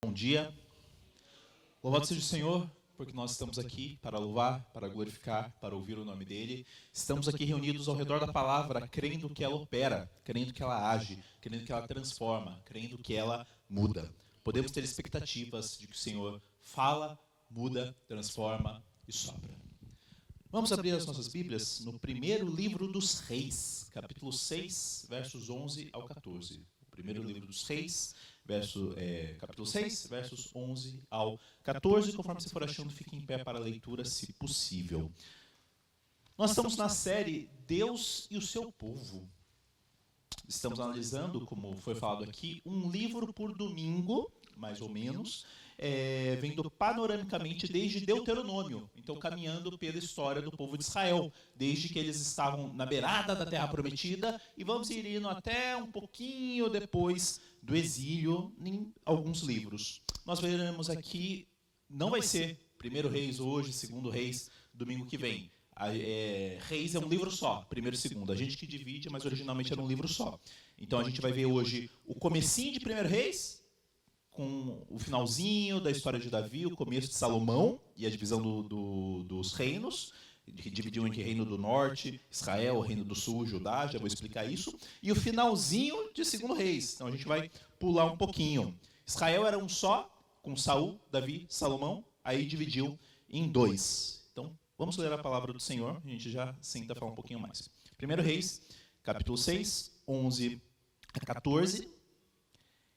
Bom dia. Louvado seja o Senhor, porque nós estamos aqui para louvar, para glorificar, para ouvir o nome dEle. Estamos aqui reunidos ao redor da palavra, crendo que ela opera, crendo que ela age, crendo que ela transforma, crendo que ela muda. Podemos ter expectativas de que o Senhor fala, muda, transforma e sopra. Vamos abrir as nossas Bíblias no primeiro livro dos Reis, capítulo 6, versos 11 ao 14. O primeiro livro dos Reis, capítulo 6, versos 11 ao 14. Conforme você for achando, fique em pé para a leitura, se possível. Nós estamos na série Deus e o seu povo. Estamos analisando, como foi falado aqui, um livro por domingo, mais ou menos, vendo panoramicamente desde Deuteronômio, então caminhando pela história do povo de Israel, desde que eles estavam na beirada da Terra Prometida, e vamos ir indo até um pouquinho depois do exílio em alguns livros. Nós veremos aqui, não vai ser primeiro Reis hoje, segundo Reis, domingo que vem. Reis é um livro só, primeiro e segundo. A gente que divide, mas originalmente era um livro só. Então a gente vai ver hoje o comecinho de primeiro Reis, com o finalzinho da história de Davi, o começo de Salomão e a divisão dos reinos, que dividiu entre Reino do Norte, Israel, Reino do Sul, Judá, já vou explicar isso, e o finalzinho de segundo Reis. Então a gente vai pular um pouquinho. Israel era um só, com Saul, Davi, Salomão, aí dividiu em dois. Então vamos ler a palavra do Senhor, a gente já senta a falar um pouquinho mais. Primeiro Reis, capítulo 6, 11 a 14.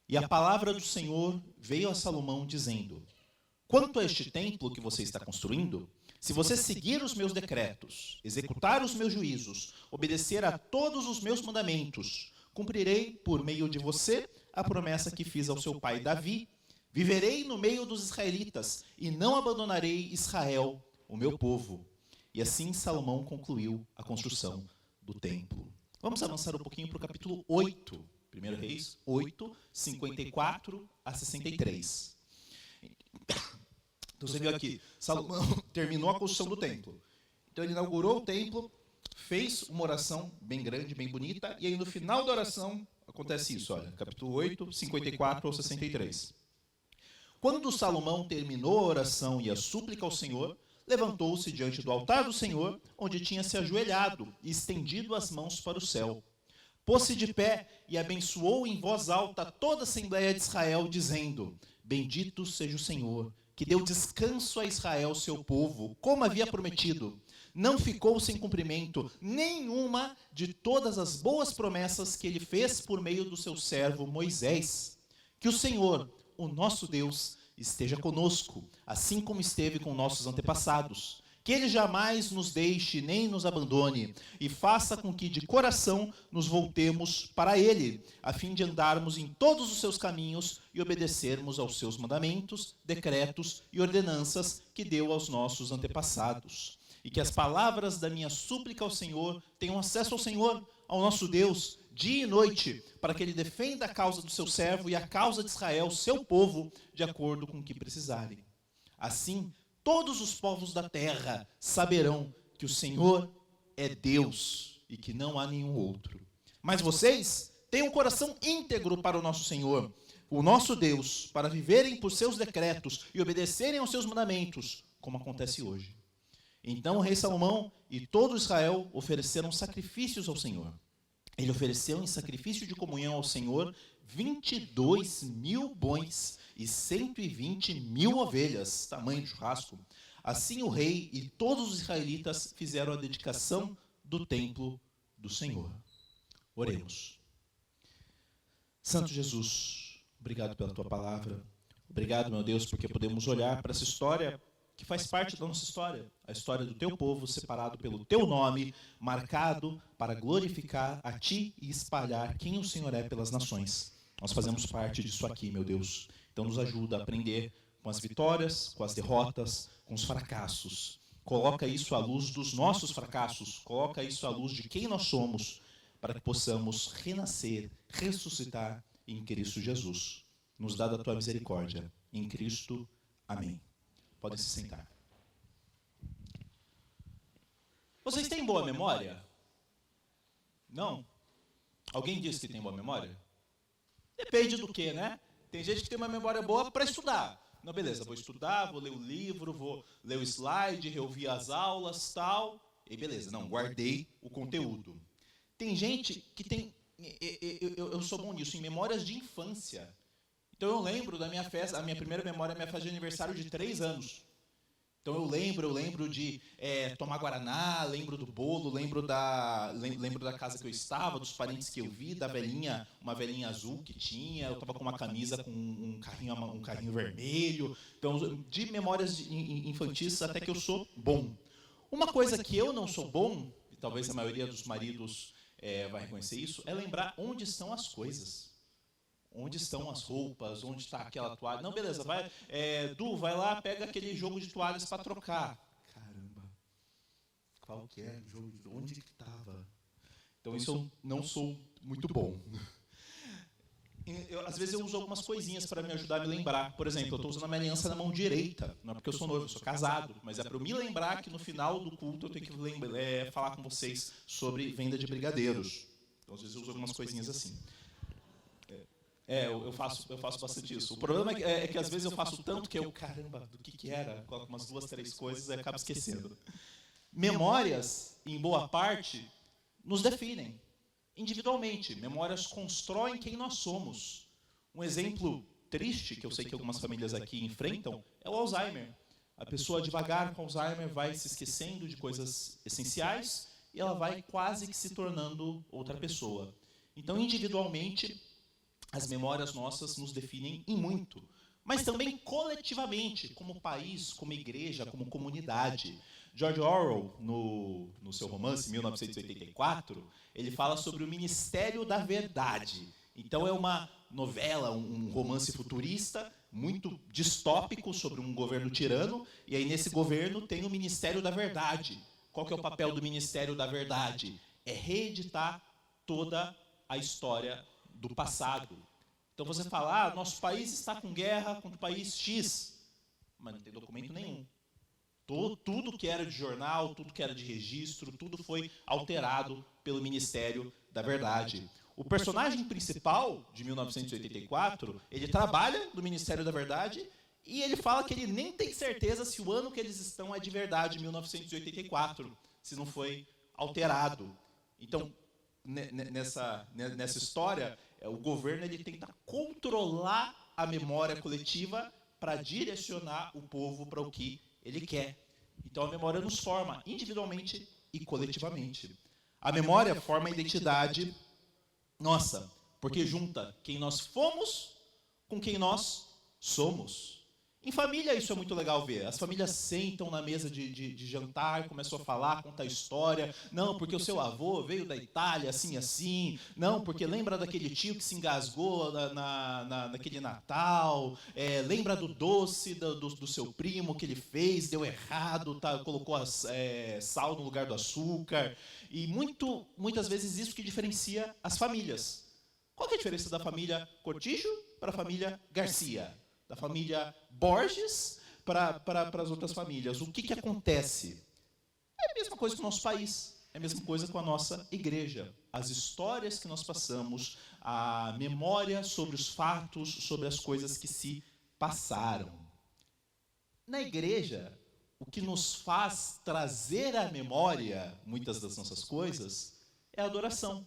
E a palavra do Senhor veio a Salomão dizendo: quanto a este templo que você está construindo, se você seguir os meus decretos, executar os meus juízos, obedecer a todos os meus mandamentos, cumprirei por meio de você a promessa que fiz ao seu pai Davi, viverei no meio dos israelitas e não abandonarei Israel, o meu povo. E assim Salomão concluiu a construção do templo. Vamos avançar um pouquinho para o capítulo 8. 1 Reis 8, 54 a 63. Então você viu aqui, Salomão terminou a construção do templo. Então ele inaugurou o templo, fez uma oração bem grande, bem bonita, e aí no final da oração acontece isso, olha, capítulo 8, 54 ao 63. Quando Salomão terminou a oração e a súplica ao Senhor, levantou-se diante do altar do Senhor, onde tinha se ajoelhado e estendido as mãos para o céu. Pôs-se de pé e abençoou em voz alta toda a Assembleia de Israel, dizendo: bendito seja o Senhor, que deu descanso a Israel, seu povo, como havia prometido. Não ficou sem cumprimento nenhuma de todas as boas promessas que ele fez por meio do seu servo Moisés. Que o Senhor, o nosso Deus, esteja conosco, assim como esteve com nossos antepassados. Que ele jamais nos deixe nem nos abandone, e faça com que de coração nos voltemos para ele, a fim de andarmos em todos os seus caminhos e obedecermos aos seus mandamentos, decretos e ordenanças que deu aos nossos antepassados. E que as palavras da minha súplica ao Senhor tenham acesso ao Senhor, ao nosso Deus, dia e noite, para que ele defenda a causa do seu servo e a causa de Israel, seu povo, de acordo com o que precisarem. Assim, todos os povos da terra saberão que o Senhor é Deus e que não há nenhum outro. Mas vocês têm um coração íntegro para o nosso Senhor, o nosso Deus, para viverem por seus decretos e obedecerem aos seus mandamentos, como acontece hoje. Então o rei Salomão e todo Israel ofereceram sacrifícios ao Senhor. Ele ofereceu em sacrifício de comunhão ao Senhor 22.000 bois e 120.000 ovelhas, tamanho de churrasco. Assim o rei e todos os israelitas fizeram a dedicação do templo do Senhor. Oremos. Santo Jesus, obrigado pela tua palavra. Obrigado, meu Deus, porque podemos olhar para essa história que faz parte da nossa história, a história do teu povo separado pelo teu nome, marcado para glorificar a ti e espalhar quem o Senhor é pelas nações. Nós fazemos parte disso aqui, meu Deus. Então nos ajuda a aprender com as vitórias, com as derrotas, com os fracassos. Coloca isso à luz dos nossos fracassos, coloca isso à luz de quem nós somos, para que possamos renascer, ressuscitar em Cristo Jesus. Nos dá da tua misericórdia. Em Cristo, amém. Podem se sentar. Vocês têm boa memória? Não? Alguém disse que tem boa memória? Depende do que, né? Tem gente que tem uma memória boa para estudar. Não, beleza, vou estudar, vou ler o livro, vou ler o slide, reouvir as aulas, tal. E beleza, não, guardei o conteúdo. Tem gente que tem... Eu sou bom nisso, em memórias de infância. Então eu lembro da minha festa, a minha primeira memória é a minha festa de aniversário de 3 anos. Então eu lembro de tomar guaraná, lembro do bolo, lembro da casa que eu estava, dos parentes que eu vi, da velhinha, uma velhinha azul que tinha, eu estava com uma camisa com um carrinho vermelho. Então, de memórias infantis até que eu sou bom. Uma coisa que eu não sou bom, e talvez a maioria dos maridos vai reconhecer isso, é lembrar onde estão as coisas. Onde estão as roupas, onde está aquela toalha. Não, beleza, vai, Du, vai lá, pega aquele jogo de toalhas para trocar. Caramba, qual que é o jogo de onde que estava? Então isso eu não sou muito bom. Às vezes eu uso algumas coisinhas para me ajudar a me lembrar. Por exemplo, eu estou usando a minha aliança na mão direita. Não é porque eu sou noivo, eu sou casado. Mas é para eu me lembrar que no final do culto eu tenho que falar com vocês sobre venda de brigadeiros. Então às vezes eu uso algumas coisinhas assim. Eu faço bastante isso. O problema é que às vezes eu faço tanto que eu, caramba, do que era? Coloco umas 2, 3 coisas e acabo esquecendo. Memórias, em boa parte, nos definem individualmente. Memórias constroem quem nós somos. Um exemplo triste, que eu sei que algumas famílias aqui enfrentam, é o Alzheimer. A pessoa devagar com Alzheimer vai se esquecendo de coisas essenciais e ela vai quase que se tornando outra pessoa. Então, individualmente, as memórias nossas nos definem em muito, mas também coletivamente, como país, como igreja, como comunidade. George Orwell, no seu romance 1984, ele fala sobre o Ministério da Verdade. Então é uma novela, um romance futurista, muito distópico sobre um governo tirano, e aí nesse governo tem o Ministério da Verdade. Qual que é o papel do Ministério da Verdade? É reeditar toda a história do passado. Então você fala, nosso país está com guerra contra o país X, mas não tem documento nenhum. Tudo que era de jornal, tudo que era de registro, tudo foi alterado pelo Ministério da Verdade. O personagem principal de 1984, ele trabalha no Ministério da Verdade e ele fala que ele nem tem certeza se o ano que eles estão é de verdade, 1984, se não foi alterado. Então, nessa história, o governo ele tenta controlar a memória coletiva para direcionar o povo para o que ele quer. Então a memória nos forma individualmente e coletivamente. A memória forma a identidade nossa, porque junta quem nós fomos com quem nós somos. Em família isso é muito legal ver. As famílias sentam na mesa de jantar, começam a falar, contar história. Não, porque o seu avô veio da Itália, assim, assim. Não, porque lembra daquele tio que se engasgou naquele Natal. Lembra do doce do seu primo que ele fez, deu errado, colocou sal no lugar do açúcar. E muitas vezes isso que diferencia as famílias. Qual que é a diferença da família Cortijo para a família Garcia? Da família Borges para as outras famílias. O que acontece? É a mesma coisa com o nosso país, é a mesma coisa com a nossa igreja. As histórias que nós passamos, a memória sobre os fatos, sobre as coisas que se passaram. Na igreja, o que nos faz trazer à memória muitas das nossas coisas é a adoração,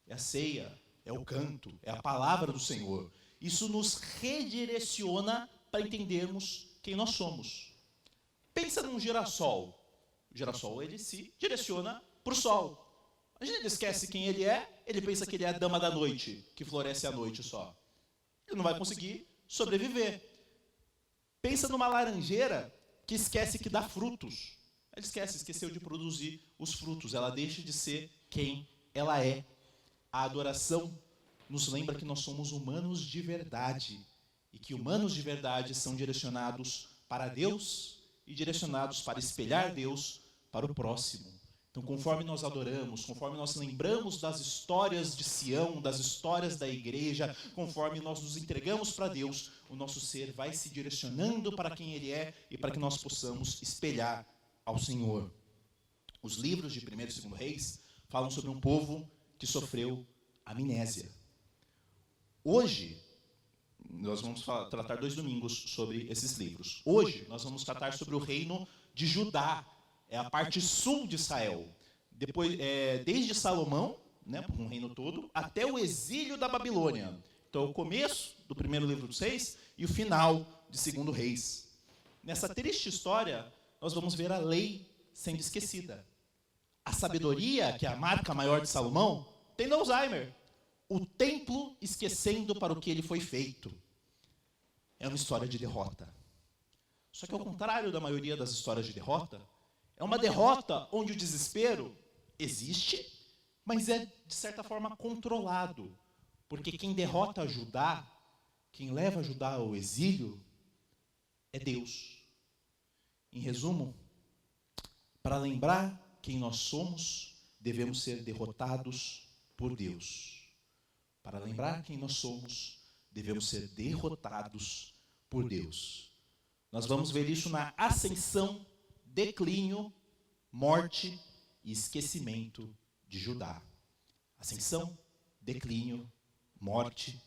é a ceia, é o canto, é a palavra do Senhor. Isso nos redireciona para entendermos quem nós somos. Pensa num girassol. O girassol, ele se direciona para o sol. A gente esquece quem ele é, ele pensa que ele é a dama da noite, que floresce à noite só. Ele não vai conseguir sobreviver. Pensa numa laranjeira que esquece que dá frutos. Ela esqueceu de produzir os frutos. Ela deixa de ser quem ela é. A adoração nos lembra que nós somos humanos de verdade e que humanos de verdade são direcionados para Deus e direcionados para espelhar Deus para o próximo. Então, conforme nós adoramos, conforme nós lembramos das histórias de Sião, das histórias da igreja, conforme nós nos entregamos para Deus, o nosso ser vai se direcionando para quem Ele é e para que nós possamos espelhar ao Senhor. Os livros de 1º e 2º Reis falam sobre um povo que sofreu amnésia. Hoje, Nós vamos tratar 2 domingos sobre esses livros. Hoje, nós vamos tratar sobre o reino de Judá. É a parte sul de Israel. Depois, desde Salomão, né, um reino todo, até o exílio da Babilônia. Então, o começo do primeiro livro dos Reis e o final de Segundo Reis. Nessa triste história, nós vamos ver a lei sendo esquecida. A sabedoria, que é a marca maior de Salomão, tendo Alzheimer. O templo esquecendo para o que ele foi feito. É uma história de derrota. Só que ao contrário da maioria das histórias de derrota, é uma derrota onde o desespero existe, mas é, de certa forma, controlado. Porque quem derrota Judá, quem leva Judá ao exílio, é Deus. Em resumo, para lembrar quem nós somos, devemos ser derrotados por Deus. Para lembrar quem nós somos, devemos ser derrotados por Deus. Nós vamos ver isso na ascensão, declínio, morte e esquecimento de Judá. Ascensão, declínio, morte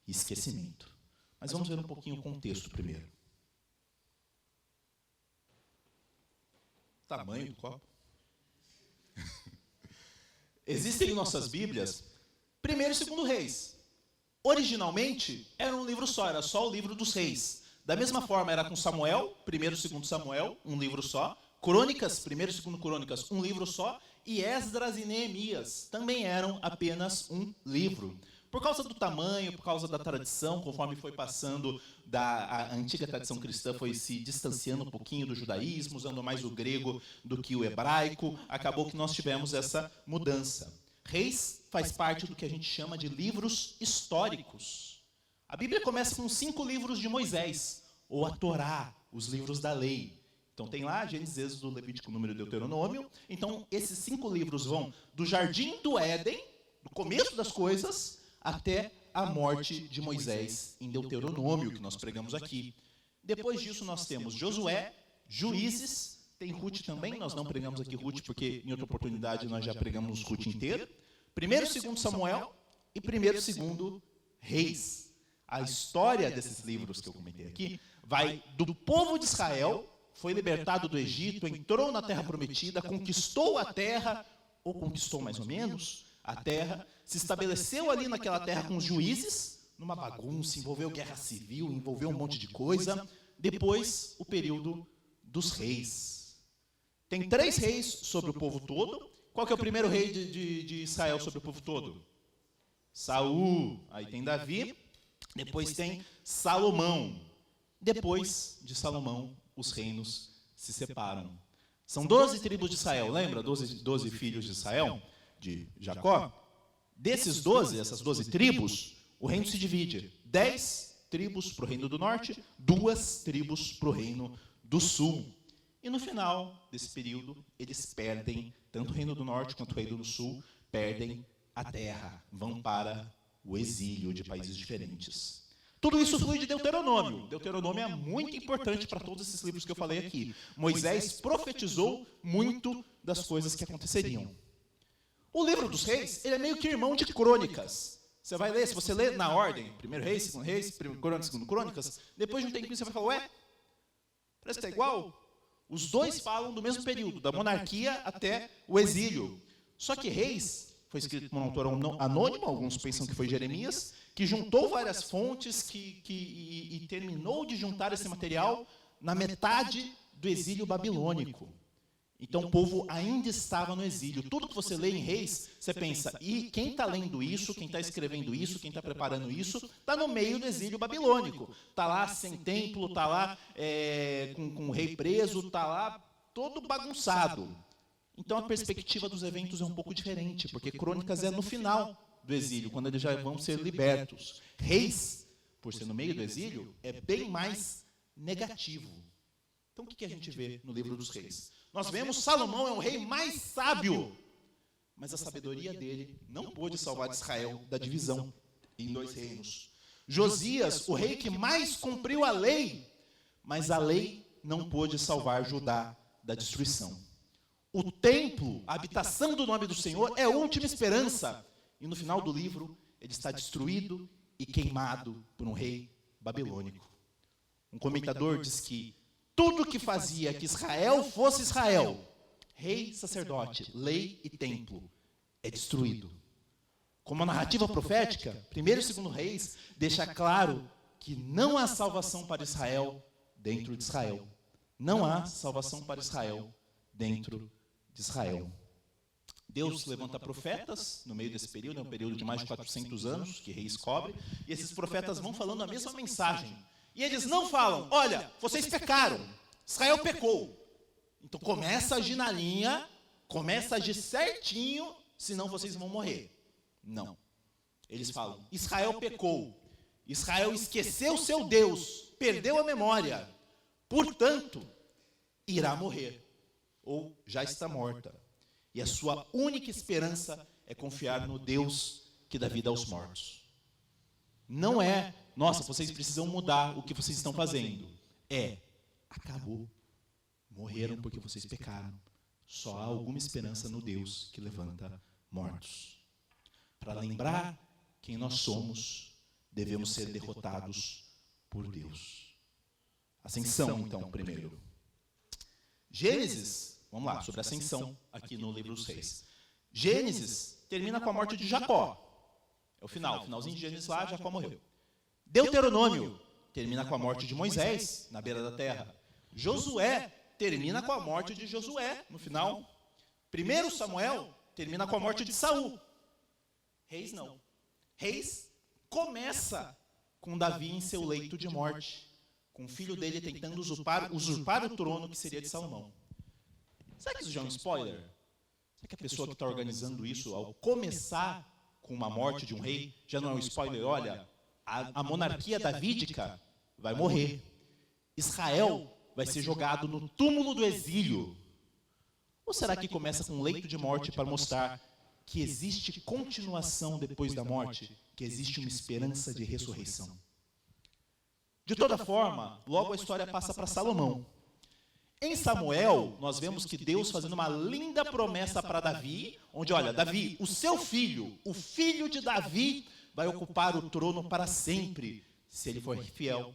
e esquecimento. Mas vamos ver um pouquinho o contexto primeiro. Tamanho do copo. Existem em nossas Bíblias primeiro e segundo Reis. Originalmente era um livro só, era só o livro dos reis. Da mesma forma era com Samuel, primeiro e segundo Samuel, um livro só. Crônicas, primeiro e segundo Crônicas, um livro só. E Esdras e Neemias também eram apenas um livro. Por causa do tamanho, por causa da tradição, conforme foi passando a antiga tradição cristã, foi se distanciando um pouquinho do judaísmo, usando mais o grego do que o hebraico, acabou que nós tivemos essa mudança. Reis faz parte do que a gente chama de livros históricos. A Bíblia começa com 5 livros de Moisés, ou a Torá, os livros da lei. Então tem lá Gênesis, Êxodo, Levítico, Número e Deuteronômio. Então esses 5 livros vão do Jardim do Éden, do começo das coisas, até a morte de Moisés em Deuteronômio, que nós pregamos aqui. Depois disso nós temos Josué, Juízes, tem Ruth também, nós não pregamos aqui Ruth, porque em outra oportunidade nós já pregamos Ruth inteiro. Primeiro e segundo Samuel e primeiro e segundo Reis. A história desses livros que eu comentei aqui vai do povo de Israel, foi libertado do Egito, entrou na terra prometida, conquistou a terra, ou conquistou mais ou menos a terra, se estabeleceu ali naquela terra com os juízes, numa bagunça, envolveu guerra civil, envolveu um monte de coisa. Depois, o período dos reis. Tem 3 reis sobre o povo todo. Qual que é o primeiro rei de Israel sobre o povo todo? Saul. Aí tem Davi. Depois tem Salomão. Depois de Salomão, os reinos se separam. São 12 tribos de Israel, lembra? 12 filhos de Israel, de Jacó. Desses 12, essas 12 tribos, o reino se divide. 10 tribos para o reino do norte, 2 tribos para o reino do sul. E no final desse período, eles perdem, tanto o reino do norte quanto o reino do sul, perdem a terra, vão para o exílio de países diferentes. Tudo isso flui de Deuteronômio. Deuteronômio é muito importante para todos esses livros que eu falei aqui. Moisés profetizou muito das coisas que aconteceriam. O livro dos reis, ele é meio que irmão de crônicas. Você vai ler, se você ler na ordem, primeiro reis, segundo reis, primeiro crônicas, segundo crônicas, depois de um tempinho você vai falar, ué, parece que está igual. Os dois falam do mesmo período, da monarquia até o exílio. Só que Reis foi escrito por um autor anônimo, alguns pensam que foi Jeremias, que juntou várias fontes e terminou de juntar esse material na metade do exílio babilônico. Então o povo ainda estava no exílio. Tudo que você lê em Reis, você pensa, e quem está lendo isso, quem está escrevendo isso, quem está preparando isso, está no meio do exílio babilônico. Está lá sem templo, está lá com o rei preso, está lá todo bagunçado. Então a perspectiva dos eventos é um pouco diferente, porque Crônicas é no final do exílio, quando eles já vão ser libertos. Reis, por ser no meio do exílio, é bem mais negativo. Então o que a gente vê no livro dos reis? Nós vemos Salomão é o rei mais sábio, mas a sabedoria dele não pôde salvar Israel da divisão em 2 reinos. Josias, o rei que mais cumpriu a lei, mas a lei não pôde salvar Judá da destruição. O templo, a habitação do nome do Senhor, é a última esperança. E no final do livro, ele está destruído e queimado por um rei babilônico. Um comentador diz que tudo que fazia que Israel fosse Israel, rei, sacerdote, lei e templo, é destruído. Como a narrativa profética, 1º e 2º Reis, deixa claro que não há salvação para Israel dentro de Israel. Não há salvação para Israel dentro de Israel. Deus levanta profetas no meio desse período, é um período de mais de 400 anos que Reis cobre, e esses profetas vão falando a mesma mensagem. E eles não falam, olha, vocês pecaram, Israel pecou. Então começa a agir na linha, começa a agir certinho, senão vocês vão morrer. Não. Eles falam, Israel pecou, Israel esqueceu seu Deus, perdeu a memória, portanto, irá morrer, ou já está morta. E a sua única esperança é confiar no Deus que dá vida aos mortos. Não é, nossa, vocês precisam mudar o que vocês estão fazendo. É, acabou. Morreram porque vocês pecaram. Só há alguma esperança no Deus que levanta mortos. Para lembrar quem nós somos, devemos ser derrotados por Deus. Ascensão, então, primeiro. Gênesis, vamos lá, sobre a ascensão aqui no livro dos Reis. Gênesis termina com a morte de Jacó. É o finalzinho de Gênesis lá, Jacó morreu. Deuteronômio termina com a morte de Moisés, na beira da terra. Josué termina com a morte de Josué, no final. 1 Samuel termina com a morte de Saul. Reis não. Reis começa com Davi em seu leito de morte, com o filho dele tentando usurpar o trono que seria de Salomão. Será que isso já é um spoiler? Será que a pessoa que está organizando isso, ao começar com uma morte de um rei, já não é um spoiler? Olha, a monarquia davídica vai morrer. Israel vai ser jogado no túmulo do exílio. Ou será que começa com um leito de morte para mostrar que existe continuação depois da morte, que existe uma esperança de ressurreição? De toda forma, logo a história passa para Salomão. Em Samuel, nós vemos que Deus fazendo uma linda promessa para Davi, onde, olha, Davi, o seu filho, o filho de Davi, vai ocupar o trono para sempre, se ele for fiel.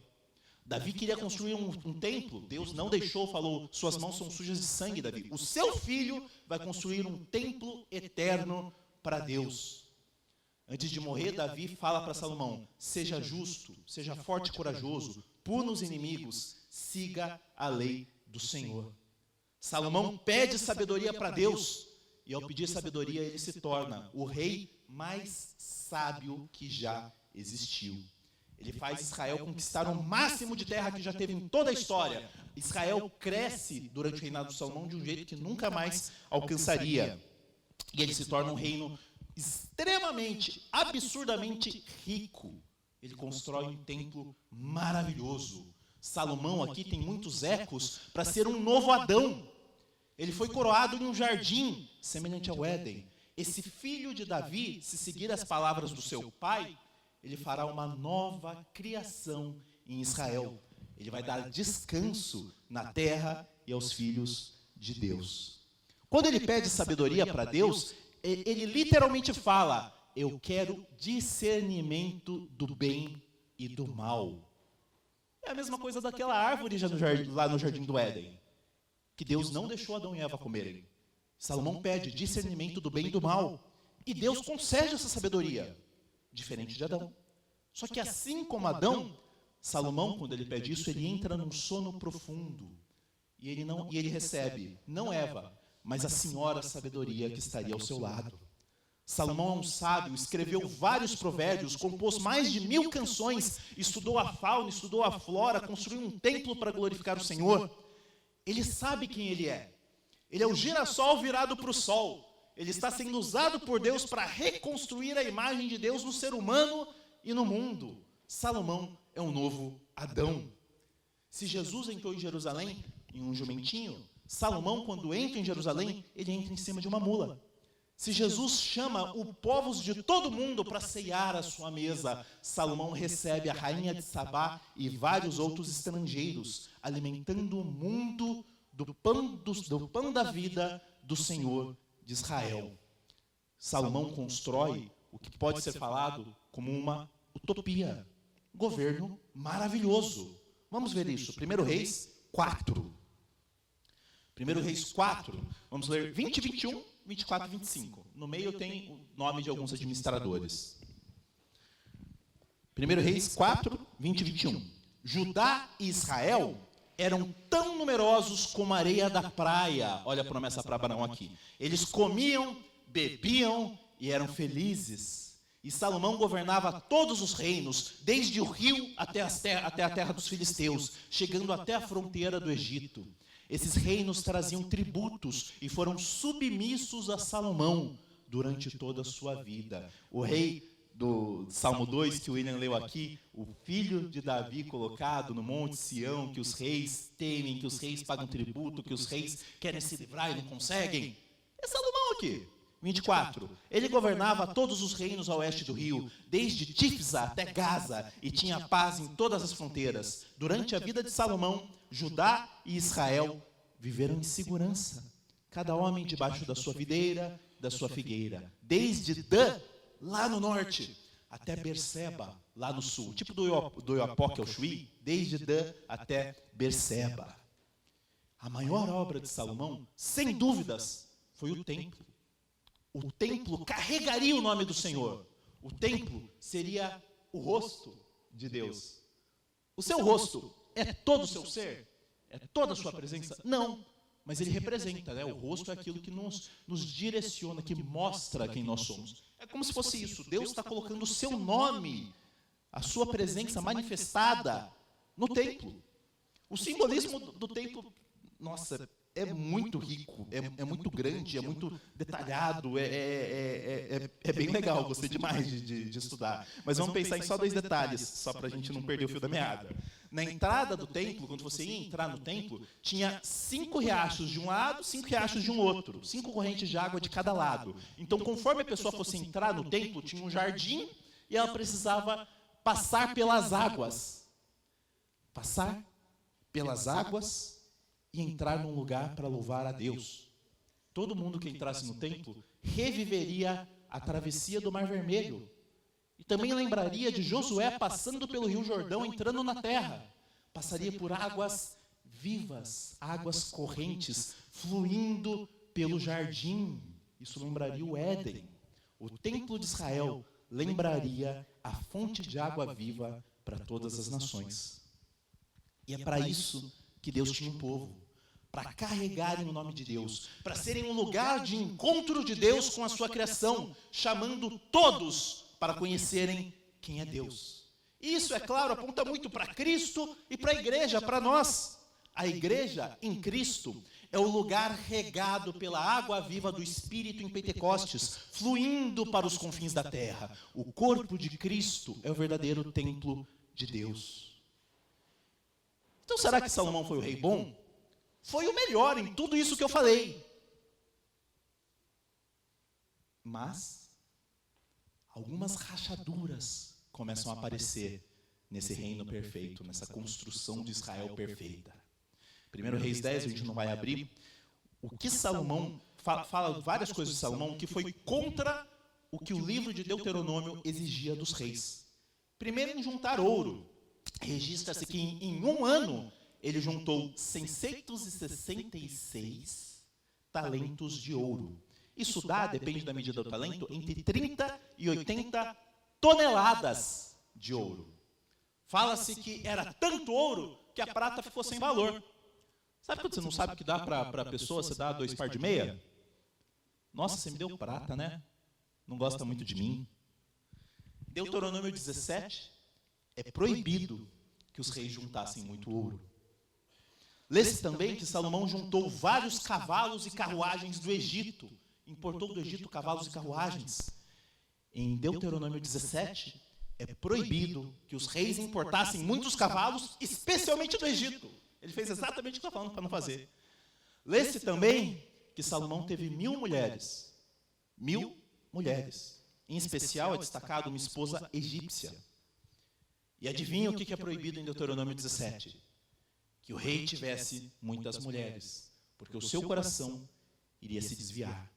Davi queria construir um templo, Deus não deixou, falou, suas mãos são sujas de sangue, Davi. O seu filho vai construir um templo eterno para Deus. Antes de morrer, Davi fala para Salomão, seja justo, seja forte e corajoso, puna os inimigos, siga a lei do Senhor. Salomão pede sabedoria para Deus, e ao pedir sabedoria, ele se torna o rei mais sábio que já existiu. Ele faz Israel conquistar o máximo de terra que já teve em toda a história. Israel cresce durante o reinado de Salomão de um jeito que nunca mais alcançaria. E ele se torna um reino extremamente, absurdamente rico. Ele constrói um templo maravilhoso. Salomão aqui tem muitos ecos para ser um novo Adão. Ele foi coroado em um jardim semelhante ao Éden. Esse filho de Davi, se seguir as palavras do seu pai, ele fará uma nova criação em Israel. Ele vai dar descanso na terra e aos filhos de Deus. Quando ele pede sabedoria para Deus, ele literalmente fala, eu quero discernimento do bem e do mal. É a mesma coisa daquela árvore lá no jardim do Éden, que Deus não deixou Adão e Eva comerem. Salomão pede discernimento do bem e do mal, e Deus concede essa sabedoria, diferente de Adão. Só que assim como Adão, Salomão, quando ele pede isso, ele entra num sono profundo, e ele recebe, não Eva, mas a senhora sabedoria que estaria ao seu lado. Salomão é um sábio, escreveu vários provérbios, compôs mais de 1000 canções, estudou a fauna, estudou a flora, construiu um templo para glorificar o Senhor. Ele sabe quem ele é. Ele é o girassol virado para o sol. Ele está sendo usado por Deus para reconstruir a imagem de Deus no ser humano e no mundo. Salomão é um novo Adão. Se Jesus entrou em Jerusalém em um jumentinho, Salomão, quando entra em Jerusalém, ele entra em cima de uma mula. Se Jesus chama o povo de todo mundo para ceiar à sua mesa, Salomão recebe a rainha de Sabá e vários outros estrangeiros, alimentando o mundo do pão da vida do Senhor de Israel. Salomão constrói o que pode ser falado como uma utopia, um governo maravilhoso. Vamos ver isso. 1 Reis 4. 1 Reis 4, vamos ler 20, 21, 24 e 25. No meio tem o nome de alguns administradores. 1 Reis 4, 20 e 21. Judá e Israel eram tão numerosos como a areia da praia. Olha a promessa para Abraão aqui. Eles comiam, bebiam e eram felizes. E Salomão governava todos os reinos, desde o rio até a terra dos filisteus, chegando até a fronteira do Egito. Esses reinos traziam tributos e foram submissos a Salomão durante toda a sua vida. O rei do Salmo 2, que o William leu aqui, o filho de Davi colocado no Monte Sião, que os reis temem, que os reis pagam tributo, que os reis querem se livrar e não conseguem. É Salomão aqui. 24. Ele governava todos os reinos a oeste do rio, desde Tifsa até Gaza, e tinha paz em todas as fronteiras. Durante a vida de Salomão, Judá e Israel viveram em segurança, cada homem debaixo da sua videira, da sua figueira, desde Dan, lá no norte, até Berseba, lá no sul, tipo do Oiapoque ao Chuí, desde Dan até Berseba. A maior obra de Salomão, sem dúvidas, foi o templo. O templo carregaria o nome do Senhor. O templo seria o rosto de Deus. O seu rosto é todo o seu ser? É toda a sua presença? Não, mas ele representa, né? O rosto é aquilo que nos direciona, que mostra quem nós somos. É como se fosse isso. Deus está colocando o seu nome, a sua presença manifestada no templo. O simbolismo do templo, nossa, é muito rico, é muito grande, é muito detalhado, é bem legal, gostei demais de estudar. Mas vamos pensar em só 2 detalhes, só para a gente não perder o fio da meada. Na entrada do templo, quando você ia entrar no templo, tinha 5 riachos de um lado, 5 riachos de um outro, 5 correntes de água de cada lado. Então, conforme a pessoa fosse entrar no templo, tinha um jardim e ela precisava passar pelas águas. Passar pelas águas e entrar num lugar para louvar a Deus. Todo mundo que entrasse no templo reviveria a travessia do Mar Vermelho. E também lembraria de Josué passando pelo Rio Jordão, entrando na terra. Passaria por águas vivas, águas correntes, fluindo pelo jardim. Isso lembraria o Éden. O templo de Israel lembraria a fonte de água viva para todas as nações. E é para isso que Deus tinha um povo, para carregarem o nome de Deus, para serem um lugar de encontro de Deus com a sua criação, chamando todos para conhecerem quem é Deus. Isso, é claro, aponta muito para Cristo e para a igreja, para nós. A igreja em Cristo é o lugar regado pela água viva do Espírito em Pentecostes, fluindo para os confins da terra. O corpo de Cristo é o verdadeiro templo de Deus. Então, será que Salomão foi o rei bom? Foi o melhor em tudo isso que eu falei. Mas algumas rachaduras começam a aparecer nesse reino perfeito, nessa construção de Israel perfeita. 1 Reis 10, a gente não vai abrir. O que Salomão, fala várias coisas de Salomão, que foi contra o que o livro de Deuteronômio exigia dos reis. Primeiro, em juntar ouro. Registra-se que em um ano ele juntou 666 talentos de ouro. Isso dá, depende da medida do talento, entre 30 e 80 toneladas de ouro. Fala-se que era tanto ouro que a prata ficou sem valor. Sabe quando você não sabe o que dá para a pessoa, você dá 2 par de meia? Nossa, você me deu prata, né? Não gosta muito de mim. Deuteronômio 17, é proibido que os reis juntassem muito ouro. Lê-se também que Salomão juntou vários cavalos e carruagens do Egito. Importou do Egito cavalos e carruagens. Em Deuteronômio 17, é proibido que os reis importassem muitos cavalos, especialmente do Egito. Ele fez exatamente o que está falando para não fazer. Lê-se também que Salomão teve 1000 mulheres. 1000 mulheres. Em especial é destacado uma esposa egípcia. E adivinha o que é proibido em Deuteronômio 17? Que o rei tivesse muitas mulheres, porque o seu coração iria se desviar.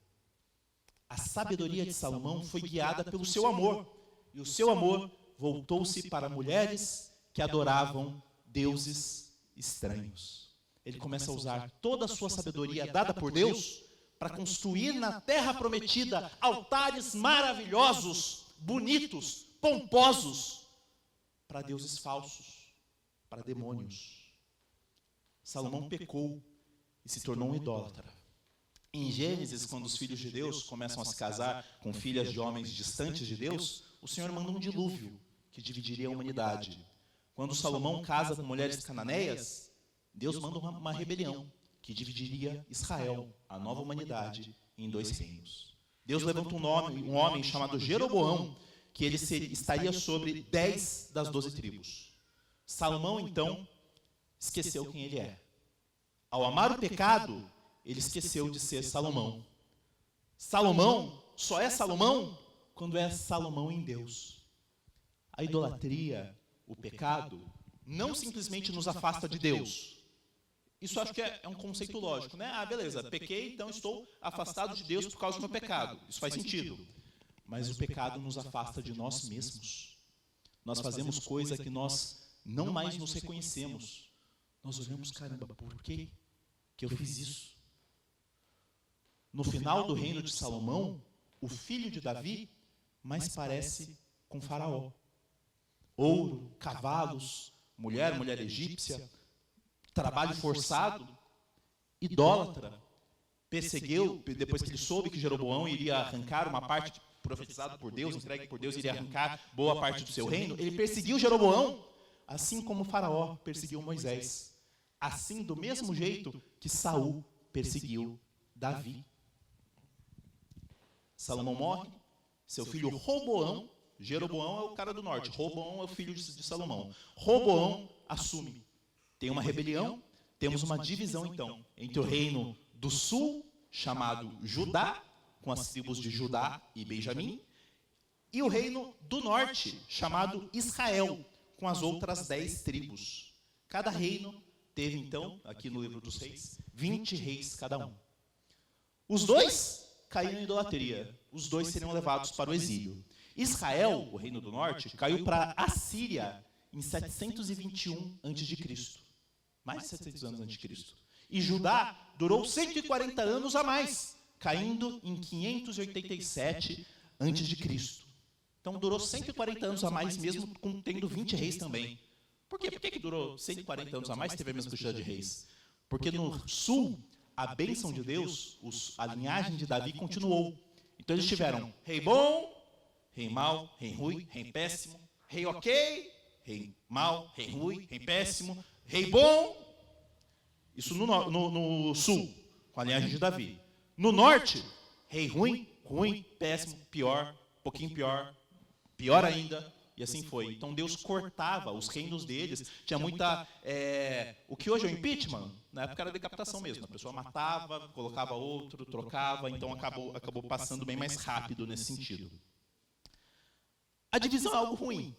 A sabedoria de Salomão foi guiada pelo seu amor, e o seu amor voltou-se para mulheres que adoravam deuses estranhos. Ele começa a usar toda a sua sabedoria dada por Deus para construir na terra prometida altares maravilhosos, bonitos, pomposos, para deuses falsos, para demônios. Salomão pecou e se tornou um idólatra. Em Gênesis, quando os filhos de Deus começam a se casar com filhas de homens distantes de Deus, o Senhor manda um dilúvio que dividiria a humanidade. Quando Salomão casa com mulheres cananeias, Deus manda uma rebelião que dividiria Israel, a nova humanidade, em 2 reinos. Deus levanta um homem chamado Jeroboão, que ele estaria sobre 10 das 12 tribos. Salomão, então, esqueceu quem ele é. Ao amar o pecado, ele esqueceu de ser Salomão. Salomão só é Salomão quando é Salomão em Deus. A idolatria, o pecado, não simplesmente nos afasta de Deus. Isso acho que é um conceito lógico, né? Ah, beleza, pequei, então estou afastado de Deus por causa do meu pecado. Isso faz sentido. Mas o pecado nos afasta de nós mesmos. Nós fazemos coisa que nós não mais nos reconhecemos. Nós olhamos, caramba, por que eu fiz isso? No final do reino de Salomão, o filho de Davi mais parece com Faraó. Ouro, cavalos, mulher egípcia, trabalho forçado, idólatra, perseguiu, depois que ele soube que Jeroboão iria arrancar uma parte profetizada por Deus, entregue por Deus, iria arrancar boa parte do seu reino, ele perseguiu Jeroboão, assim como Faraó perseguiu Moisés. Assim, do mesmo jeito que Saul perseguiu Davi. Salomão morre, seu filho Roboão, Jeroboão é o cara do norte, Roboão é o filho de Salomão. Roboão assume. Tem uma rebelião, temos uma divisão então, entre o reino do sul, chamado Judá, com as tribos de Judá e Benjamim, e o reino do norte, chamado Israel, com as outras 10 tribos. Cada reino teve então, aqui no livro dos reis, 20 reis cada um. Os dois caíram em idolatria, os dois seriam levados para o exílio. Israel, o reino do norte, caiu para a Síria em 721 a.C., mais de 700 anos antes de Cristo. E Judá durou 140 anos a mais, caindo em 587 a.C. Então durou 140 anos a mais, mesmo tendo 20 reis também. Por quê? Por que durou 140 anos a mais e teve a mesma quantidade de reis? Porque no sul, a bênção de Deus, a linhagem de Davi continuou. Então eles tiveram rei bom, rei mau, rei ruim, rei péssimo, rei ok, rei mau, rei ruim, rei péssimo, rei bom. Isso no sul, com a linhagem de Davi. No norte, rei ruim, ruim, péssimo, pior, pouquinho pior, pior ainda. E assim foi. Então Deus cortava os reinos deles. Tinha muita... o que hoje é o impeachment, na época era decapitação mesmo. A pessoa matava, colocava outro, trocava. Então acabou passando bem mais rápido nesse sentido. A divisão é algo ruim.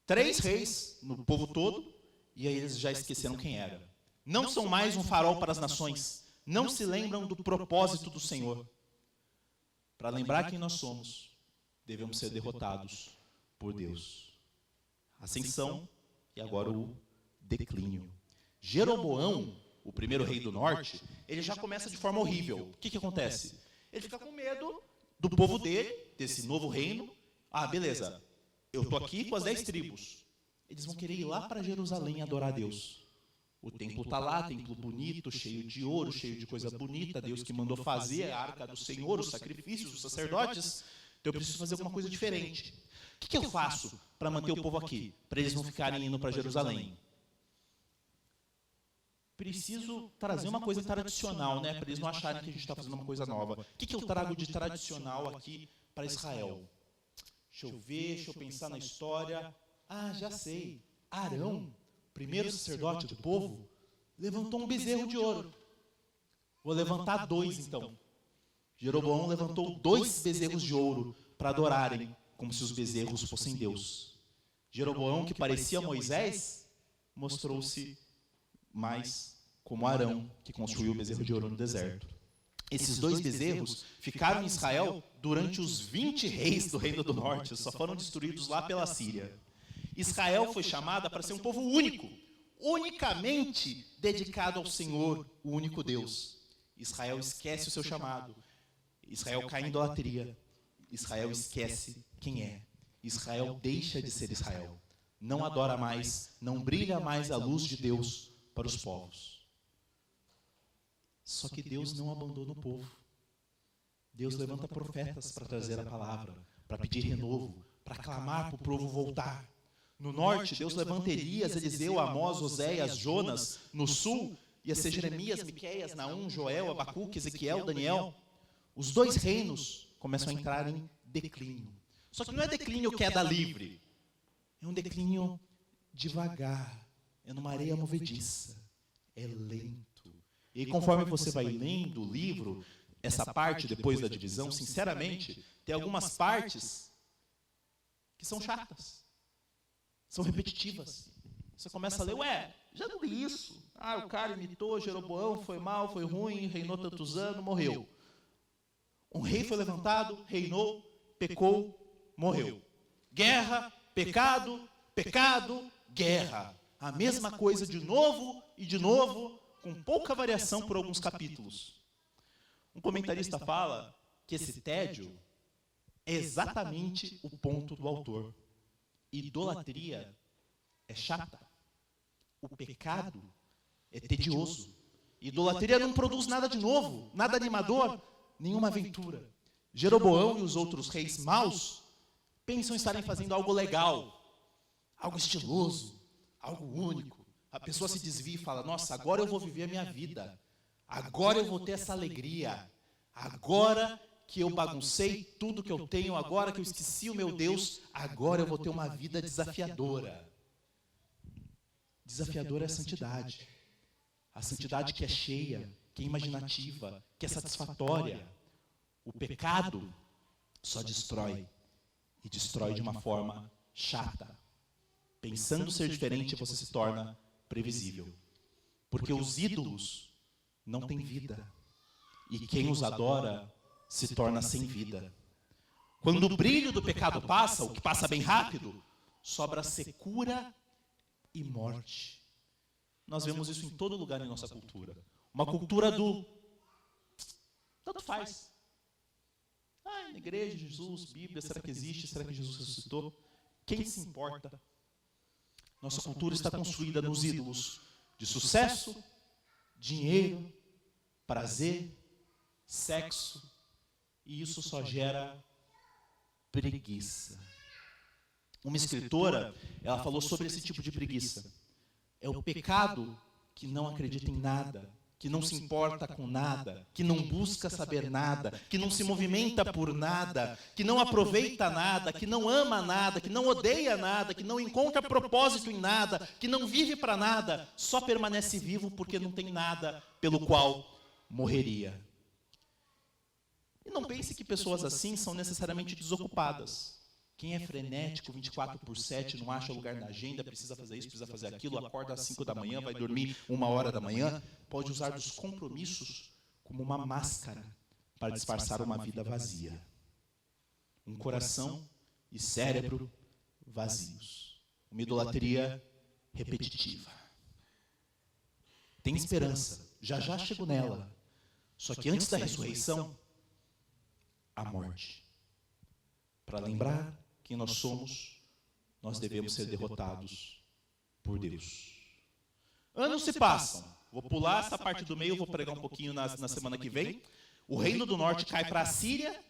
3 reis no povo todo, e aí eles já esqueceram quem era. Não são mais um farol para as nações. Não se lembram do propósito do Senhor. Para lembrar quem nós somos, devemos ser derrotados por Deus. Ascensão e agora o declínio. Jeroboão, o primeiro rei do norte, ele já começa de forma horrível. O que acontece? Ele fica com medo do povo dele, desse novo reino. Ah, beleza, eu estou aqui com as 10 tribos. Eles vão querer ir lá para Jerusalém adorar a Deus. O templo está lá, templo bonito, cheio de ouro, cheio de coisa bonita. Deus que mandou fazer a arca do Senhor, os sacrifícios, os sacerdotes. Então eu preciso fazer alguma coisa diferente. O que eu faço para manter o povo aqui? Para eles não ficarem indo para Jerusalém? Preciso trazer uma coisa tradicional, né? Para eles não acharem que a gente está fazendo uma coisa nova. O que eu trago de tradicional aqui para Israel? Deixa eu ver, deixa eu pensar na história. Ah, já sei. Arão, primeiro sacerdote do povo, levantou um bezerro de ouro. Vou levantar 2 então. Jeroboão levantou 2 bezerros de ouro para adorarem, como se os bezerros fossem Deus. Jeroboão, que parecia Moisés, mostrou-se mais como Arão, que construiu o bezerro de ouro no deserto. esses 2 bezerros ficaram em Israel durante os 20 reis do Reino do Norte, só foram destruídos lá pela Síria. Israel foi chamada para ser um povo único, unicamente dedicado ao Senhor, o único Deus. Israel esquece o seu chamado. Israel cai em idolatria. Israel esquece quem é. Israel deixa de ser Israel. Não adora mais, não brilha mais a luz de Deus para os povos. Só que Deus não abandona o povo. Deus levanta profetas para trazer a palavra, para pedir renovo, para clamar para o povo voltar. No norte, Deus levanta Elias, Eliseu, Amós, Oséias, Jonas. No sul, ia ser Jeremias, Miqueias, Naum, Joel, Abacuque, Ezequiel, Daniel. Os 2 reinos começam a entrar em declínio. Só que não é declínio queda livre. É um declínio devagar. É numa areia movediça. É lento. E conforme você vai lendo o livro, essa parte depois da divisão, sinceramente, tem algumas partes que são chatas. São repetitivas. Você começa a ler, já não li isso. O cara imitou, Jeroboão, foi mal, foi ruim, reinou tantos anos, morreu. Um rei foi levantado, reinou, pecou, morreu. Guerra, pecado, pecado, guerra. A mesma coisa de novo e de novo, com pouca variação por alguns capítulos. Um comentarista fala que esse tédio é exatamente o ponto do autor. Idolatria é chata. O pecado é tedioso. Idolatria não produz nada de novo, nada animador, nenhuma aventura. Jeroboão e os outros reis maus pensam em estarem fazendo algo legal, algo estiloso, algo único. A pessoa se desvia e fala, nossa, agora eu vou viver a minha vida. Agora eu vou ter essa alegria. Agora que eu baguncei tudo que eu tenho, agora que eu esqueci o meu Deus, agora eu vou ter uma vida desafiadora. Desafiadora é a santidade. A santidade que é cheia, que é imaginativa, que é satisfatória. O pecado só destrói. E destrói de uma forma chata. Pensando ser diferente, você se torna previsível. Porque os ídolos não têm vida. E quem os adora se torna sem vida. Quando o brilho do pecado passa, o que passa bem rápido, sobra secura e morte. Nós vemos isso em todo lugar em nossa cultura. Uma cultura do tanto faz. Na igreja, Jesus, Bíblia, será que existe? Será que Jesus ressuscitou? Quem se importa? Nossa cultura está construída nos ídolos de sucesso, dinheiro, prazer, sexo, e isso só gera preguiça. Uma escritora, ela falou sobre esse tipo de preguiça. É o pecado que não acredita em nada, que não se importa com nada, que não busca saber nada, que não se movimenta por nada, que não aproveita nada, que não ama nada, que não odeia nada, que não encontra propósito em nada, que não vive para nada, só permanece vivo porque não tem nada pelo qual morreria. E não pense que pessoas assim são necessariamente desocupadas. Quem é frenético, 24/7, não acha lugar na agenda, precisa fazer isso, precisa fazer aquilo, acorda às 5 da manhã, vai dormir 1h da manhã, pode usar dos compromissos como uma máscara para disfarçar uma vida vazia. Um coração e cérebro vazios. Uma idolatria repetitiva. Tem esperança, já já chego nela. Só que antes da ressurreição, a morte. Para lembrar quem nós somos, nós devemos ser derrotados por Deus. Anos se passam. Vou pular essa parte do meio, vou pregar um pouquinho na semana que vem. O reino do norte cai para a Síria.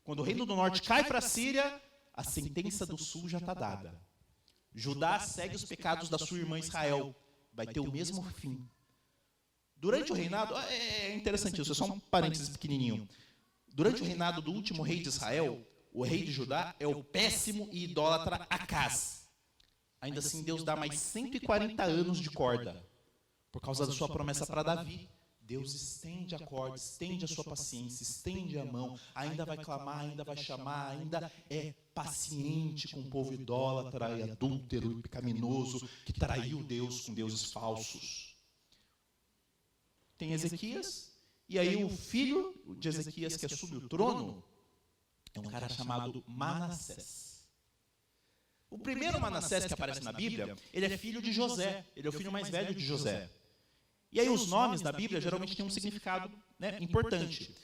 Quando o reino do norte cai para a Síria, a sentença do sul já está dada. Judá segue os pecados da sua irmã Israel. Vai ter o mesmo fim. Durante o reinado, é interessante isso, é só um parênteses pequenininho. Durante o reinado do último rei de Israel, o rei de Judá é o péssimo e idólatra Acaz. Ainda assim, Deus dá mais 140 anos de corda. Por causa da sua promessa para Davi. Deus estende a corda, estende a sua paciência, estende a mão. Ainda vai clamar, ainda vai chamar, ainda é paciente com o povo idólatra e adúltero e pecaminoso que traiu Deus com deuses falsos. Tem Ezequias, E aí o filho de Ezequias que assume o trono é um cara chamado Manassés. O primeiro Manassés que aparece na Bíblia, ele é filho de José, ele é o filho mais velho de José. E aí os nomes da Bíblia geralmente têm um significado, né, importante.